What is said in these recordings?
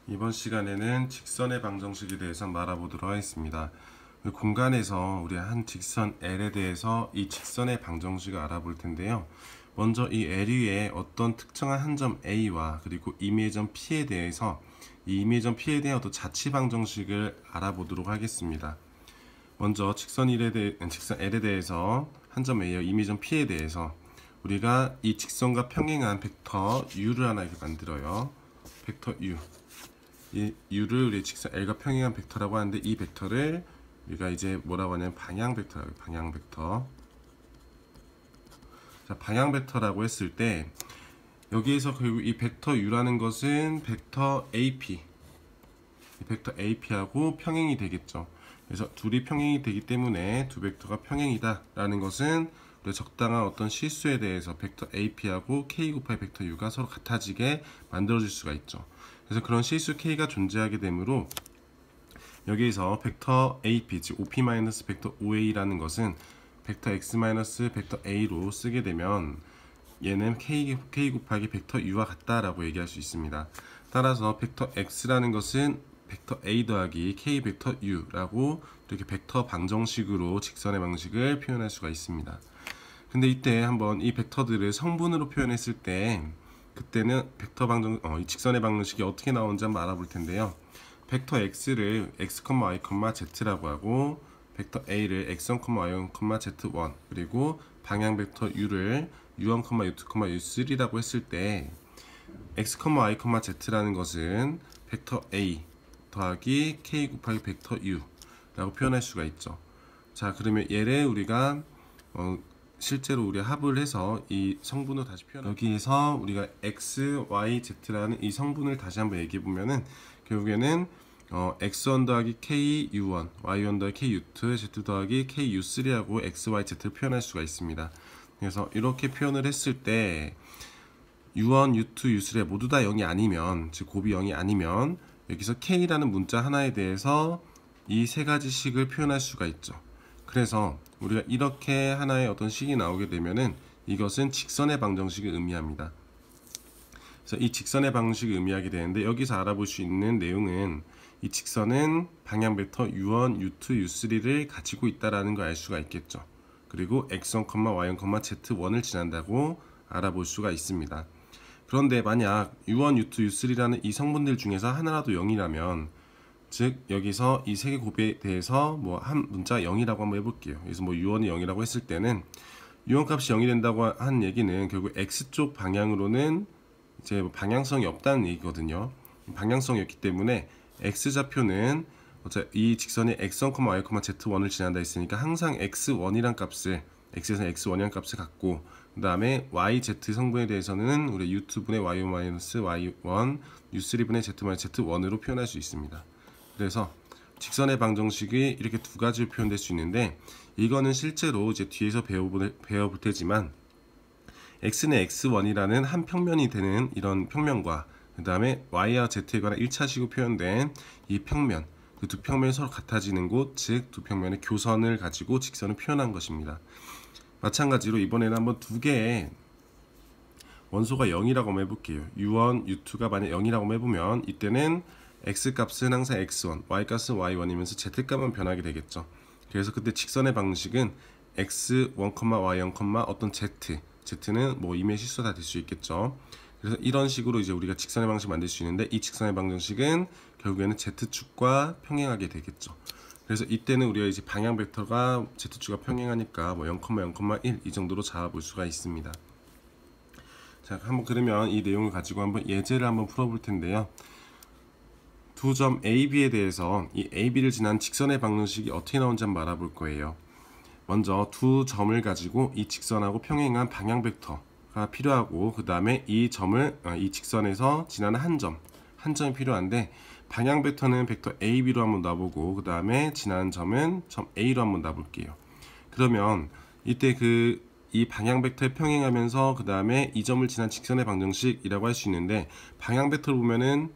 이번 시간에는 직선의 방정식에 대해서 말아보도록 하겠습니다. 공간에서 우리 한 직선 L에 대해서 이 직선의 방정식을 알아볼 텐데요. 먼저 이 L 위에 어떤 특정한 한 점 A와 그리고 이미점 P에 대해서 이 이미점 P에 대한 어떤 자치 방정식을 알아보도록 하겠습니다. 먼저 직선 L에 대해서 한 점 A와 이미점 P에 대해서 우리가 이 직선과 평행한 벡터 U를 하나 이렇게 만들어요. 벡터 U. 이 U를 우리 직선 L과 평행한 벡터라고 하는데, 이 벡터를 우리가 이제 뭐라고 하냐면 방향 벡터라고 해요. 방향 벡터. 자, 방향 벡터라고 했을 때 여기에서 결국 이 벡터 U라는 것은 벡터 AP, 이 벡터 AP하고 평행이 되겠죠. 그래서 둘이 평행이 되기 때문에 두 벡터가 평행이다 라는 것은 우리가 적당한 어떤 실수에 대해서 벡터 AP하고 K 곱하기 벡터 U가 서로 같아지게 만들어질 수가 있죠. 그래서 그런 실수 K가 존재하게 되므로 여기에서 벡터 AP, 즉 OP- 벡터 OA라는 것은 벡터 X- 벡터 A로 쓰게 되면 얘는 K 곱하기 벡터 U와 같다라고 얘기할 수 있습니다. 따라서 벡터 X라는 것은 벡터 A 더하기 K 벡터 U라고 이렇게 벡터 방정식으로 직선의 방식을 표현할 수가 있습니다. 근데 이때 한번 이 벡터들을 성분으로 표현했을 때 그때는 벡터 이 직선의 방정식이 어떻게 나오는지 한번 알아볼 텐데요. 벡터 X를 X, Y, Z라고 하고 벡터 A를 X1, Y1, Z1 그리고 방향 벡터 U를 U1, U2, U3라고 했을 때 X, Y, Z라는 것은 벡터 A 더하기 K 곱하기 벡터 U 라고 표현할 수가 있죠. 자, 그러면 얘를 우리가 실제로 우리 합을 해서 이 성분을 다시 표현. 여기에서 우리가 X, Y, Z라는 이 성분을 다시 한번 얘기해 보면은 결국에는 X1 더하기 K U1, Y1 더하기 K U2, Z 더하기 K U3하고 X, Y, Z를 표현할 수가 있습니다. 그래서 이렇게 표현을 했을 때 U1, U2, U3 모두 다 0이 아니면, 즉 곱이 0이 아니면 여기서 K라는 문자 하나에 대해서 이 세 가지 식을 표현할 수가 있죠. 그래서 우리가 이렇게 하나의 어떤 식이 나오게 되면은 이것은 직선의 방정식을 의미합니다. 그래서 이 직선의 방정식을 의미하게 되는데, 여기서 알아볼 수 있는 내용은 이 직선은 방향 벡터 U1, U2, U3를 가지고 있다라는 걸 알 수가 있겠죠. 그리고 X1, Y1, Z1을 지난다고 알아볼 수가 있습니다. 그런데 만약 U1, U2, U3라는 이 성분들 중에서 하나라도 0이라면, 즉 여기서 이 세 개 곱에 대해서 뭐 한 문자 0이라고 한번 해볼게요. 그래서 뭐 U1이 0이라고 했을 때는 U1 값이 0이 된다고 한 얘기는 결국 X쪽 방향으로는 이제 뭐 방향성이 없다는 얘기거든요. 방향성이 없기 때문에 X좌표는 이 직선이 X1, Y, Z1을 지난다 했으니까 항상 X1이란 값을, X에서 X1이란 값을 갖고, 그 다음에 YZ 성분에 대해서는 우리 U2분의 Y-Y1, U3분의 Z-Z1으로 표현할 수 있습니다. 그래서 직선의 방정식이 이렇게 두 가지로 표현될 수 있는데, 이거는 실제로 이제 뒤에서 배워볼 테지만 X는 X1이라는 한 평면이 되는 이런 평면과 그 다음에 Y와 Z에 관한 1차식으로 표현된 이 평면, 그 두 평면이 서로 같아지는 곳, 즉 두 평면의 교선을 가지고 직선을 표현한 것입니다. 마찬가지로 이번에는 한번 두 개의 원소가 0이라고 한번 해볼게요. U1, U2가 만약 0이라고 한번 해보면 이때는 X값은 항상 X1, Y값은 Y1이면서 Z값만 변하게 되겠죠. 그래서 그때 직선의 방식은 X1, Y1, 어떤 Z는 뭐 임의 실수가 다 될 수 있겠죠. 그래서 이런 식으로 이제 우리가 직선의 방식 만들 수 있는데, 이 직선의 방정식은 결국에는 Z축과 평행하게 되겠죠. 그래서 이때는 우리가 이제 방향 벡터가 Z축과 평행하니까 뭐 0,0,1 이 정도로 잡아볼 수가 있습니다. 자, 한번 그러면 이 내용을 가지고 한번 예제를 한번 풀어볼 텐데요. 두 점 A, B에 대해서 이 A, B를 지난 직선의 방정식이 어떻게 나오는지 한번 알아볼 거예요. 먼저 두 점을 가지고 이 직선하고 평행한 방향 벡터가 필요하고, 그 다음에 이 점을 이 직선에서 지나는 한 점이 필요한데, 방향 벡터는 벡터 A, B로 한번 놔보고 그 다음에 지나는 점은 점 A로 한번 놔볼게요. 그러면 이때 이 방향 벡터에 평행하면서 그 다음에 이 점을 지난 직선의 방정식이라고 할 수 있는데, 방향 벡터를 보면은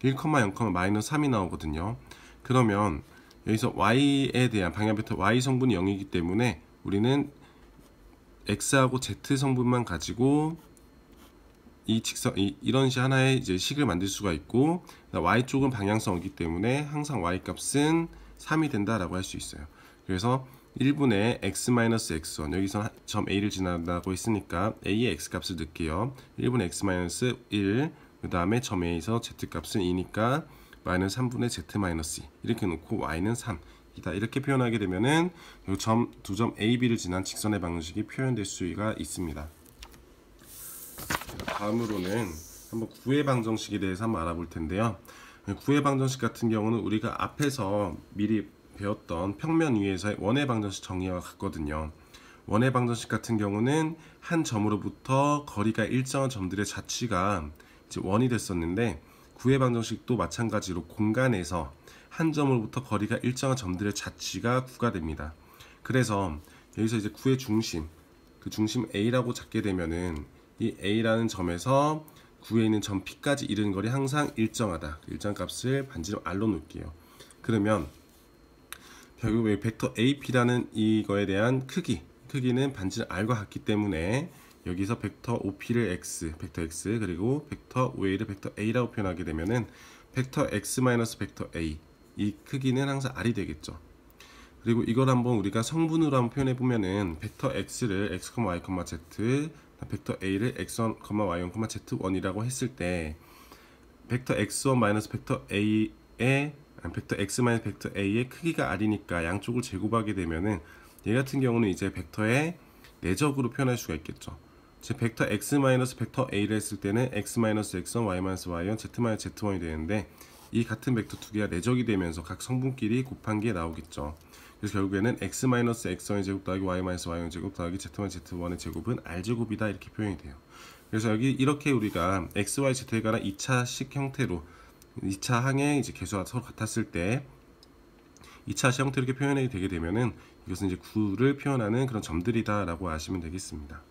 1, 0, 3이 나오거든요. 그러면 여기서 Y에 대한 방향 벡터 Y 성분이 0이기 때문에 우리는 X하고 Z 성분만 가지고 이 직선 이런 식 하나의 이제 식을 만들 수가 있고 y 쪽은 방향성이기 때문에 항상 y 값은 3이 된다라고 할 수 있어요. 그래서 1분의 x-x1 여기서 점 A를 지나간다고 했으니까 A의 x 값을 넣을게요. 1분의 x-1 그 다음에 점 A에서 z 값은 2니까 y는 3분의 z-2 이렇게 놓고 y는 3 이다 이렇게 표현하게 되면은 두 점 A, B를 지난 직선의 방정식이 표현될 수가 있습니다. 다음으로는 한번 구의 방정식에 대해서 한번 알아볼 텐데요. 구의 방정식 같은 경우는 우리가 앞에서 미리 배웠던 평면 위에서의 원의 방정식 정의와 같거든요. 원의 방정식 같은 경우는 한 점으로부터 거리가 일정한 점들의 자취가 이제 원이 됐었는데 구의 방정식도 마찬가지로 공간에서 한 점으로부터 거리가 일정한 점들의 자취가 구가 됩니다. 그래서 여기서 이제 구의 중심, 그 중심 A라고 잡게 되면은 이 A라는 점에서 구에 있는 점 P까지 이르는 거리 항상 일정하다. 일정 값을 반지름 R로 놓을게요. 그러면 결국 벡터 AP라는 이거에 대한 크기는 반지름 R과 같기 때문에 여기서 벡터 OP를 벡터 X 그리고 벡터 OA를 벡터 A라고 표현하게 되면은 벡터 X 마이너스 벡터 A 이 크기는 항상 R이 되겠죠. 그리고 이걸 한번 우리가 성분으로 한번 표현해 보면은 벡터 X를 X, Y, Z 벡터 A를 X1, Y1, Z1이라고 했을 때 벡터 X1 마이너스 벡터 A의 벡터 X 마이너스 벡터 A의 크기가 R이니까 양쪽을 제곱하게 되면은 얘 같은 경우는 이제 벡터의 내적으로 표현할 수가 있겠죠. 즉 벡터 X 마이너스 벡터 A를 했을 때는 X 마이너스 X1, Y 마이너스 Y1, Z 마이너스 Z1이 되는데 이 같은 벡터 두 개가 내적이 되면서 각 성분끼리 곱한 게 나오겠죠. 그래서 결국에는 x 마이너스 x1의 제곱 더하기 y 마이너스 y1의 제곱 더하기 z 마이너스 z1의 제곱은 r 제곱이다 이렇게 표현이 돼요. 그래서 여기 이렇게 우리가 x, y, z에 관한 2차식 형태로 2차 항의 이제 개수가 서로 같았을 때 2차식 형태로 이렇게 표현이 되게 되면은 이것은 이제 구를 표현하는 그런 점들이다라고 아시면 되겠습니다.